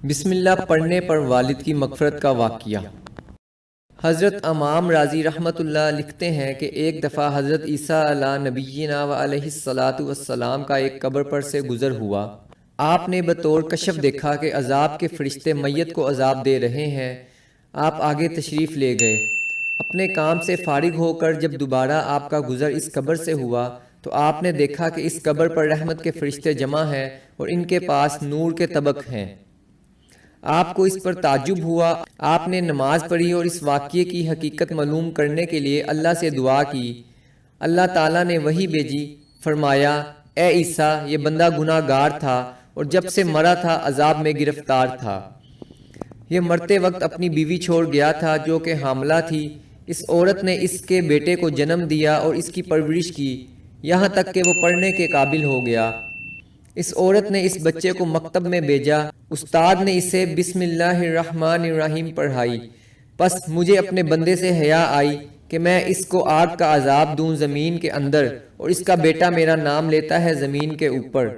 بسم اللہ پڑھنے پر والد کی مغفرت کا واقعہ۔ حضرت امام راضی رحمۃ اللہ لکھتے ہیں کہ ایک دفعہ حضرت عیسیٰ علیہ نبینا و علیہ الصلاۃ والسلام کا ایک قبر پر سے گزر ہوا۔ آپ نے بطور کشف دیکھا کہ عذاب کے فرشتے میت کو عذاب دے رہے ہیں۔ آپ آگے تشریف لے گئے۔ اپنے کام سے فارغ ہو کر جب دوبارہ آپ کا گزر اس قبر سے ہوا تو آپ نے دیکھا کہ اس قبر پر رحمت کے فرشتے جمع ہیں اور ان کے پاس نور کے طبق ہیں۔ آپ کو اس پر تعجب ہوا۔ آپ نے نماز پڑھی اور اس واقعے کی حقیقت معلوم کرنے کے لیے اللہ سے دعا کی۔ اللہ تعالیٰ نے وحی بھیجی، فرمایا اے عیسیٰ، یہ بندہ گناہ گار تھا اور جب سے مرا تھا عذاب میں گرفتار تھا۔ یہ مرتے وقت اپنی بیوی چھوڑ گیا تھا جو کہ حاملہ تھی۔ اس عورت نے اس کے بیٹے کو جنم دیا اور اس کی پرورش کی یہاں تک کہ وہ پڑھنے کے قابل ہو گیا۔ اس عورت نے اس بچے کو مکتب میں بھیجا۔ استاد نے اسے بسم اللہ الرحمن الرحیم پڑھائی۔ پس مجھے اپنے بندے سے حیا آئی کہ میں اس کو آگ کا عذاب دوں زمین کے اندر، اور اس کا بیٹا میرا نام لیتا ہے زمین کے اوپر۔